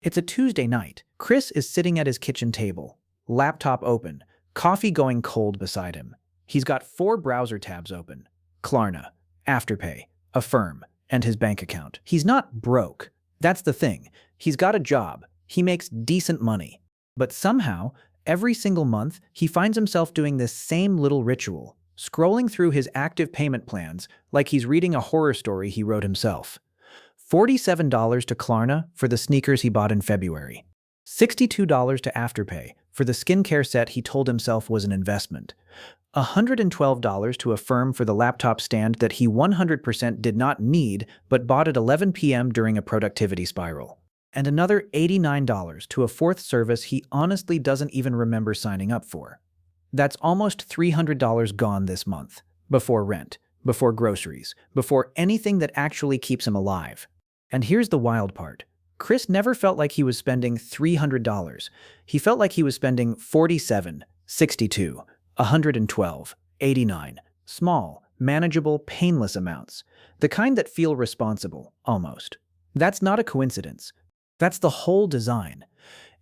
It's a Tuesday night. Chris is sitting at his kitchen table, laptop open, coffee going cold beside him. He's got 4 browser tabs open: Klarna, Afterpay, Affirm, and his bank account. He's not broke. That's the thing. He's got a job. He makes decent money. But somehow, every single month, he finds himself doing this same little ritual, scrolling through his active payment plans like he's reading a horror story he wrote himself. $47 to Klarna for the sneakers he bought in February. $62 to Afterpay for the skincare set he told himself was an investment. $112 to Affirm for the laptop stand that he 100% did not need but bought at 11 p.m. during a productivity spiral. And another $89 to a fourth service he honestly doesn't even remember signing up for. That's almost $300 gone this month, before rent, before groceries, before anything that actually keeps him alive. And here's the wild part. Chris never felt like he was spending $300. He felt like he was spending 47, 62, 112, 89. Small, manageable, painless amounts. The kind that feel responsible, almost. That's not a coincidence. That's the whole design.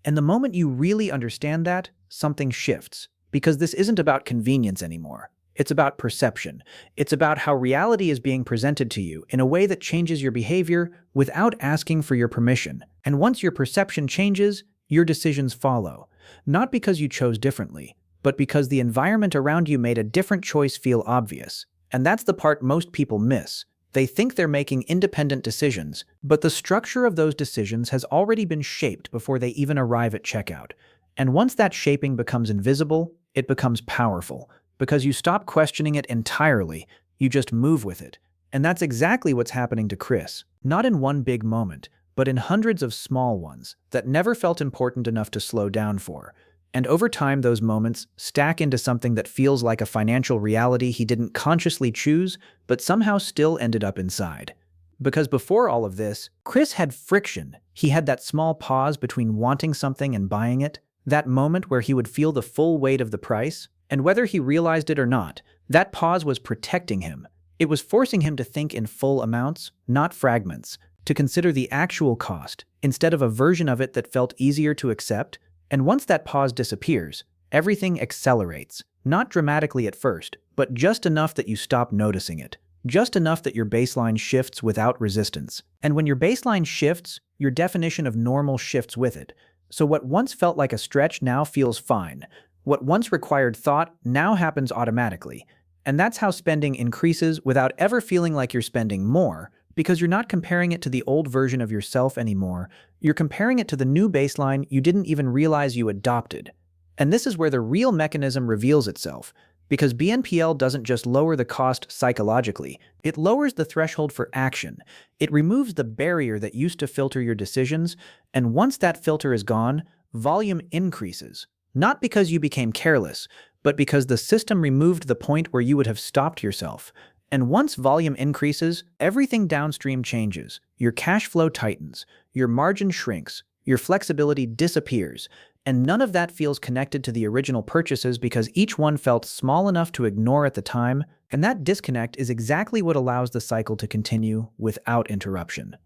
And the moment you really understand that, something shifts. Because this isn't about convenience anymore. It's about perception. It's about how reality is being presented to you in a way that changes your behavior without asking for your permission. And once your perception changes, your decisions follow. Not because you chose differently, but because the environment around you made a different choice feel obvious. And that's the part most people miss. They think they're making independent decisions, but the structure of those decisions has already been shaped before they even arrive at checkout. And once that shaping becomes invisible, it becomes powerful. Because you stop questioning it entirely, you just move with it. And that's exactly what's happening to Chris. Not in one big moment, but in hundreds of small ones that never felt important enough to slow down for. And over time, those moments stack into something that feels like a financial reality he didn't consciously choose, but somehow still ended up inside. Because before all of this, Chris had friction. He had that small pause between wanting something and buying it, that moment where he would feel the full weight of the price. And whether he realized it or not, that pause was protecting him. It was forcing him to think in full amounts, not fragments, to consider the actual cost, instead of a version of it that felt easier to accept. And once that pause disappears, everything accelerates. Not dramatically at first, but just enough that you stop noticing it. Just enough that your baseline shifts without resistance. And when your baseline shifts, your definition of normal shifts with it. So what once felt like a stretch now feels fine. What once required thought now happens automatically. And that's how spending increases without ever feeling like you're spending more, because you're not comparing it to the old version of yourself anymore. You're comparing it to the new baseline you didn't even realize you adopted. And this is where the real mechanism reveals itself, because BNPL doesn't just lower the cost psychologically, it lowers the threshold for action. It removes the barrier that used to filter your decisions, and once that filter is gone, volume increases. Not because you became careless, but because the system removed the point where you would have stopped yourself. And once volume increases, everything downstream changes. Your cash flow tightens, your margin shrinks, your flexibility disappears, and none of that feels connected to the original purchases because each one felt small enough to ignore at the time, and that disconnect is exactly what allows the cycle to continue without interruption.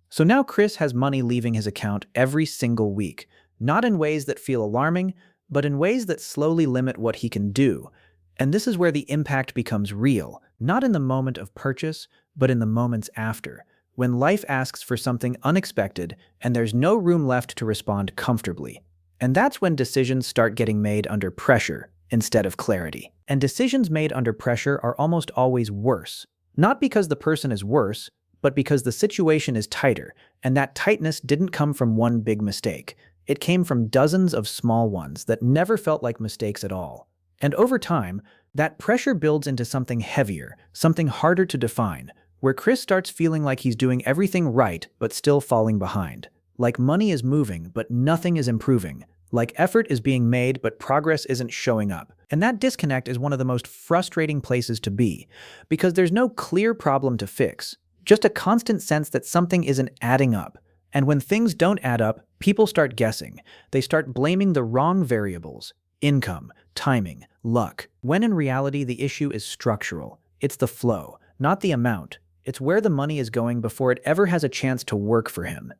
So now Chris has money leaving his account every single week, not in ways that feel alarming, but in ways that slowly limit what he can do. And this is where the impact becomes real, not in the moment of purchase, but in the moments after, when life asks for something unexpected and there's no room left to respond comfortably. And that's when decisions start getting made under pressure instead of clarity. And decisions made under pressure are almost always worse, not because the person is worse, but because the situation is tighter, and that tightness didn't come from one big mistake. It came from dozens of small ones that never felt like mistakes at all. And over time, that pressure builds into something heavier, something harder to define, where Chris starts feeling like he's doing everything right but still falling behind. Like money is moving but nothing is improving. Like effort is being made but progress isn't showing up. And that disconnect is one of the most frustrating places to be, because there's no clear problem to fix, just a constant sense that something isn't adding up. And when things don't add up, people start guessing. They start blaming the wrong variables: income, timing, luck. When in reality, the issue is structural. It's the flow, not the amount. It's where the money is going before it ever has a chance to work for him.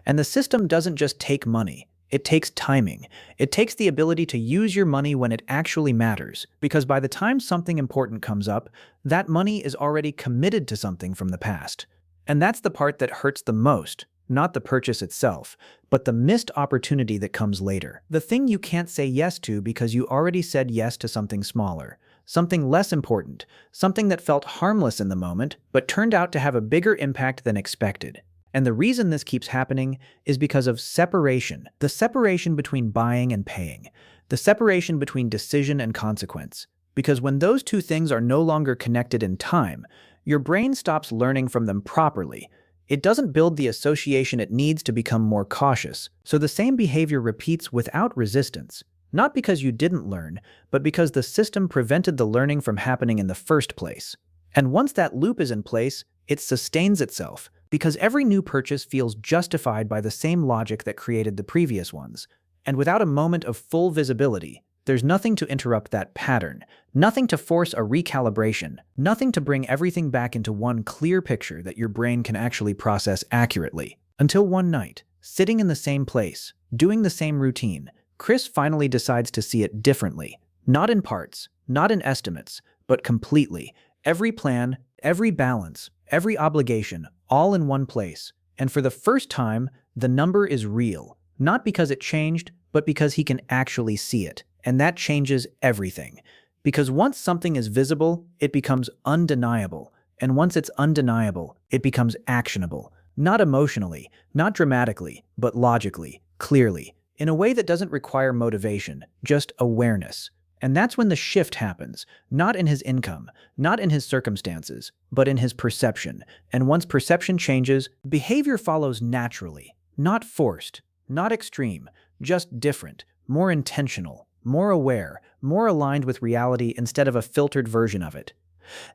And the system doesn't just take money. It takes timing. It takes the ability to use your money when it actually matters, because by the time something important comes up, that money is already committed to something from the past. And that's the part that hurts the most, not the purchase itself, but the missed opportunity that comes later. The thing you can't say yes to because you already said yes to something smaller, something less important, something that felt harmless in the moment, but turned out to have a bigger impact than expected. And the reason this keeps happening is because of separation, the separation between buying and paying, the separation between decision and consequence. Because when those two things are no longer connected in time, your brain stops learning from them properly. It doesn't build the association it needs to become more cautious, so the same behavior repeats without resistance, not because you didn't learn, but because the system prevented the learning from happening in the first place. And once that loop is in place, it sustains itself, because every new purchase feels justified by the same logic that created the previous ones. And without a moment of full visibility, there's nothing to interrupt that pattern, nothing to force a recalibration, nothing to bring everything back into one clear picture that your brain can actually process accurately. Until one night, sitting in the same place, doing the same routine, Chris finally decides to see it differently. Not in parts, not in estimates, but completely. Every plan, every balance, every obligation, all in one place. And for the first time, the number is real. Not because it changed, but because he can actually see it. And that changes everything. Because once something is visible, it becomes undeniable. And once it's undeniable, it becomes actionable. Not emotionally, not dramatically, but logically, clearly, in a way that doesn't require motivation, just awareness. And that's when the shift happens, not in his income, not in his circumstances, but in his perception. And once perception changes, behavior follows naturally, not forced, not extreme, just different, more intentional, more aware, more aligned with reality instead of a filtered version of it.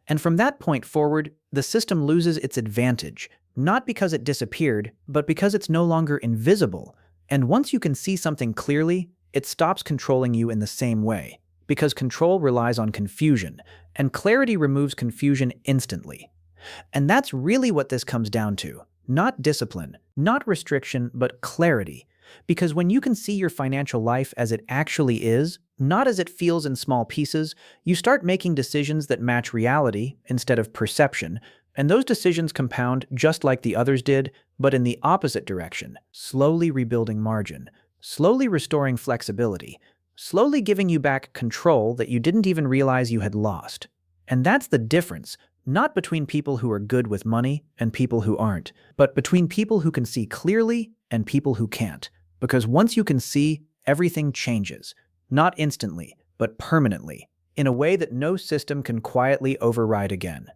And from that point forward, the system loses its advantage, not because it disappeared, but because it's no longer invisible. And once you can see something clearly, it stops controlling you in the same way. Because control relies on confusion, and clarity removes confusion instantly. And that's really what this comes down to. Not discipline, not restriction, but clarity. Because when you can see your financial life as it actually is, not as it feels in small pieces, you start making decisions that match reality instead of perception, and those decisions compound just like the others did, but in the opposite direction, slowly rebuilding margin, slowly restoring flexibility, slowly giving you back control that you didn't even realize you had lost. And that's the difference, not between people who are good with money and people who aren't, but between people who can see clearly and people who can't. Because once you can see, everything changes. Not instantly, but permanently, in a way that no system can quietly override again.